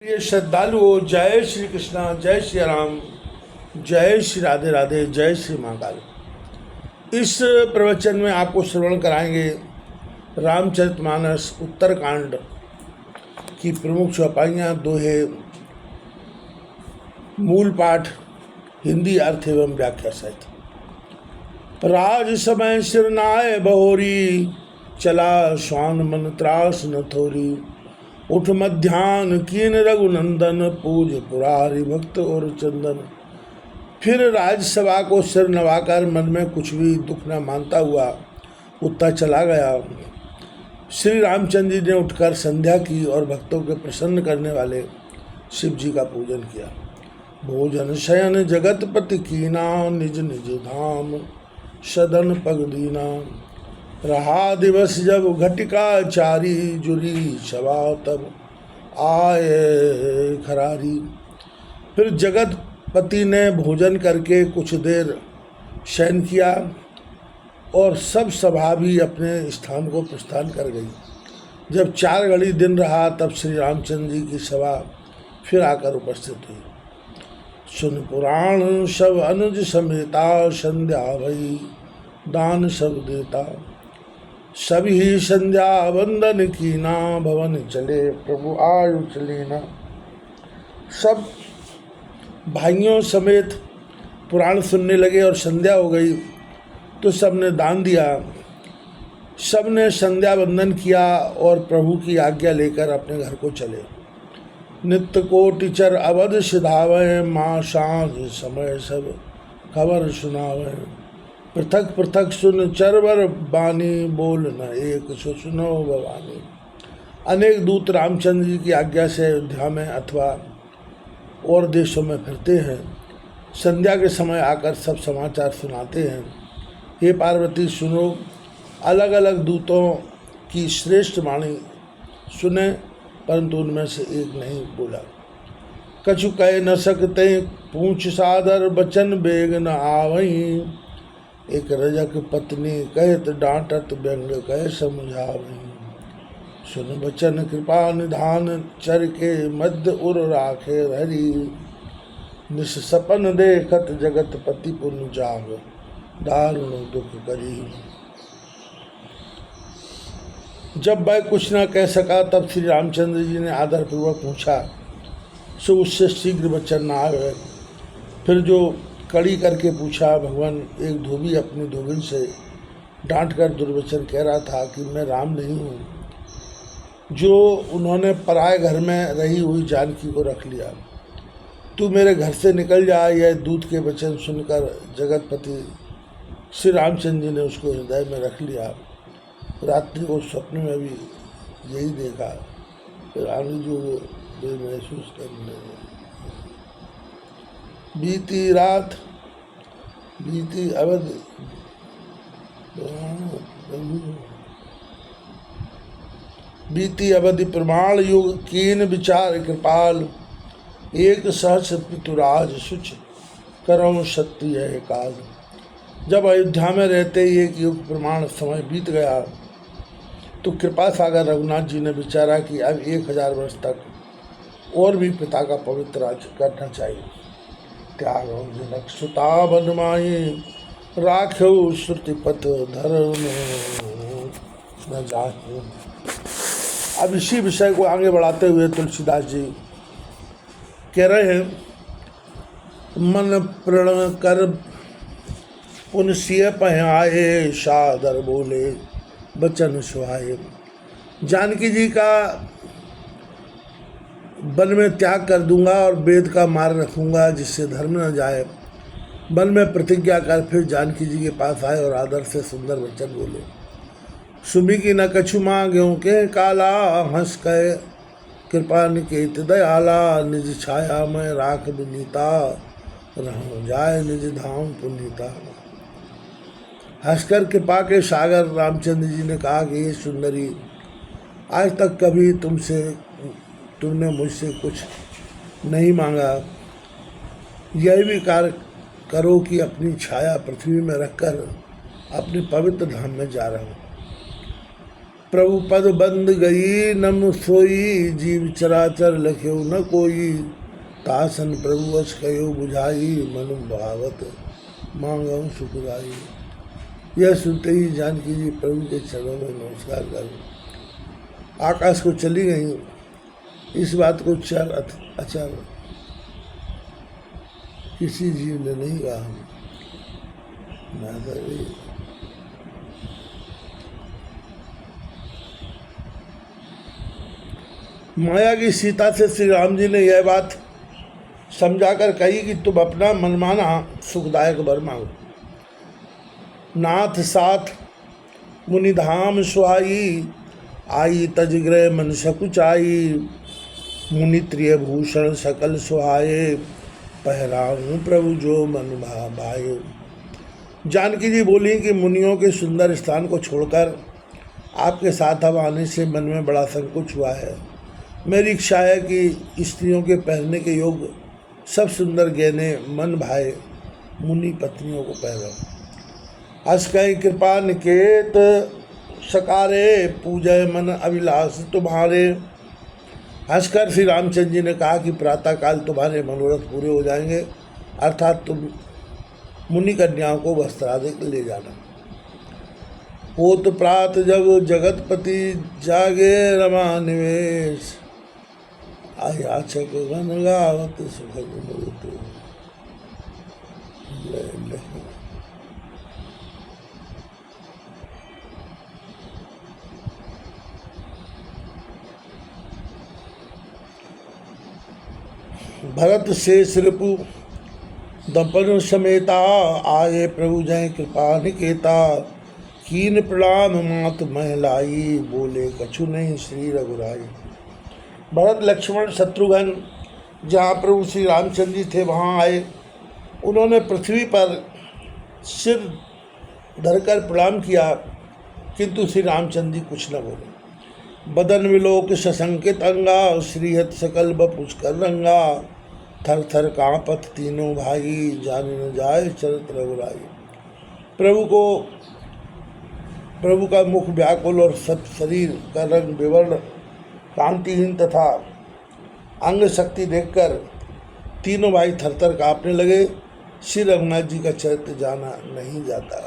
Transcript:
प्रिय श्रद्धालुओं, जय श्री कृष्णा, जय श्री राम, जय श्री राधे राधे, जय श्री महाकाल। इस प्रवचन में आपको श्रवण कराएंगे रामचरितमानस उत्तरकांड की प्रमुख चौपाइयाँ, दोहे, मूल पाठ, हिंदी अर्थ एवं व्याख्या सहित। राज समय सिर नाय बहोरी, चला श्वान मन त्रास न थोरी। उठ मध्यान कीन रघुनंदन, पूज पुरारी भक्त और चंदन। फिर राजसभा को सिर नवाकर मन में कुछ भी दुख न मानता हुआ उठता चला गया। श्री रामचंद्र जी ने उठकर संध्या की और भक्तों के प्रसन्न करने वाले शिव जी का पूजन किया। भोजन शयन जगतपति कीना, निज निज धाम सदन पग दीना। रहा दिवस जब घटिका चारी, जुरी सभा तब आए खरारी। फिर जगतपति ने भोजन करके कुछ देर शयन किया और सब सभा भी अपने स्थान को प्रस्थान कर गई। जब 4 घड़ी दिन रहा तब श्री रामचंद्र जी की सभा फिर आकर उपस्थित हुई। सुन पुराण सब अनुज समेता, संध्या भई दान सब देता। सभी संध्या वंदन कीना, भवन चले प्रभु आयु चलेना। सब भाइयों समेत पुराण सुनने लगे और संध्या हो गई तो सबने दान दिया। सबने संध्या वंदन किया और प्रभु की आज्ञा लेकर अपने घर को चले। नित्य कोटिचर अवध सिधावे, माँ सांझ समय सब खबर सुनावे। पृथक पृथक सुन चरवर बानी, बोल न एक सो सुनो भवानी। अनेक दूत रामचंद्र जी की आज्ञा से अयोध्या में अथवा और देशों में फिरते हैं। संध्या के समय आकर सब समाचार सुनाते हैं। हे पार्वती सुनो, अलग अलग दूतों की श्रेष्ठ वाणी सुने, परंतु उनमें से एक नहीं बोला। कछु कह न सकते पूछ सादर, बचन बेग न आवहीं। एक रजक पत्नी कहत डांटत, व्यंग कह समझावहीं। सुन बचन कृपा निधान, चर के मध्य उर राखे हरि। निस सपन देखत जगतपति, पुन जाग दारुण दुख करी। जब वह कुछ न कह सका तब श्री रामचंद्र जी ने आदरपूर्वक पूछा, सो उससे शीघ्र वचन न आवे। फिर जो कड़ी करके पूछा, भगवान एक धोबी अपनी धोबिन से डांटकर दुर्वचन कह रहा था कि मैं राम नहीं हूँ, जो उन्होंने पराए घर में रही हुई जानकी को रख लिया। तू मेरे घर से निकल जा। यह दूत के वचन सुनकर जगतपति श्री रामचंद्र जी ने उसको हृदय में रख लिया। रात्रि को स्वप्न में भी यही देखा। रानी जो महसूस करने लगे। बीती रात बीती अवध, बीती अवधि प्रमाण युग, कीन विचार कृपाल। एक सहस पितुराज सुच, करऊं सत्य है काल। जब अयोध्या में रहते ही एक युग प्रमाण समय बीत गया तो कृपा सागर रघुनाथ जी ने विचारा कि अब 1000 वर्ष तक और भी पिता का पवित्र राज्य करना चाहिए। त्यागो जनक सुता बनमाई, राख्यो श्रुतिपथ धर्म न जाहि। अब इसी विषय को आगे बढ़ाते हुए तुलसीदास जी कह रहे हैं, मन प्रण कर पुन सिय पहआए, सादर बोले बचन सुहाए। जानकी जी का वन में त्याग कर दूंगा और वेद का मार्ग रखूंगा जिससे धर्म न जाए। वन में प्रतिज्ञा कर फिर जानकी जी के पास आए और आदर से सुंदर वचन बोले। सुमी की न कछु मांग्यों के काला, हंस कहे कृपा निकेत दयाला। निज छाया में राख विनीता, रहूं जाए निज धाम पुनीता। हंसकर कृपा के सागर रामचंद्र जी ने कहा कि ये सुंदरी, आज तक कभी तुमने मुझसे कुछ नहीं मांगा। यह भी कार्य करो कि अपनी छाया पृथ्वी में रखकर अपने पवित्र धाम में जा रहा हूँ। प्रभु पद बंद गई नम सोई, जीव चराचर लख्यो न कोई, तासन प्रभु वश कयो बुझाई, मनु भावत मांगो सुखदाई। यह सुनते ही जानकी जी प्रभु के चरणों में नमस्कार कर आकाश को चली गई। इस बात को अचर किसी जीव ने नहीं कहा। माया की सीता से श्री राम जी ने यह बात समझाकर कही कि तुम अपना मनमाना सुखदायक वर मांगो। नाथ साथ मुनिधाम सुहाई, आई तजग्रह मन सकुचाई, मुनि त्रिय भूषण सकल सुहाये, पहराऊं प्रभु जो मन भाए। जानकी जी बोली कि मुनियों के सुंदर स्थान को छोड़कर आपके साथ अब आने से मन में बड़ा संकोच हुआ है। मेरी इच्छा है कि स्त्रियों के पहनने के योग सब सुंदर गहने मन भाए मुनि पत्नियों को पहनाऊं। हस कहीं कृपा निकेत सकारे, पूजय मन अभिलाष तुम्हारे। हंसकर श्री रामचंद्र जी ने कहा कि प्रातःकाल तुम्हारे मनोरथ पूरे हो जाएंगे, अर्थात तुम मुनि कन्याओं को वस्त्रादि ले जाना। पोत प्रात जब जगतपति जागे, रमा निवेश, आयाचक गण गावत सुखद मृत्यु। भरत शेष रिपु दंपन समेता, आए प्रभु जय कृपा निकेता, कीन प्रणाम मात महलाई, बोले कछु नहीं श्री रघुराई। भरत लक्ष्मण शत्रुघ्न जहाँ प्रभु श्री रामचंद्र जी थे वहाँ आए। उन्होंने पृथ्वी पर सिर धरकर प्रणाम किया, किंतु श्री रामचंद्र जी कुछ न बोले। बदन विलोक सशंकित अंगा, श्रीहत सकल बपुष्कर रंगा, थर थर कांपत तीनों भाई, जाने न जाए चरित रघुराई। प्रभु का मुख व्याकुल और सब शरीर का रंग विवर्ण कांतिहीन तथा अंग शक्ति देखकर तीनों भाई थरथर कांपने लगे। श्री रघुनाथ जी का चरित्र जाना नहीं जाता।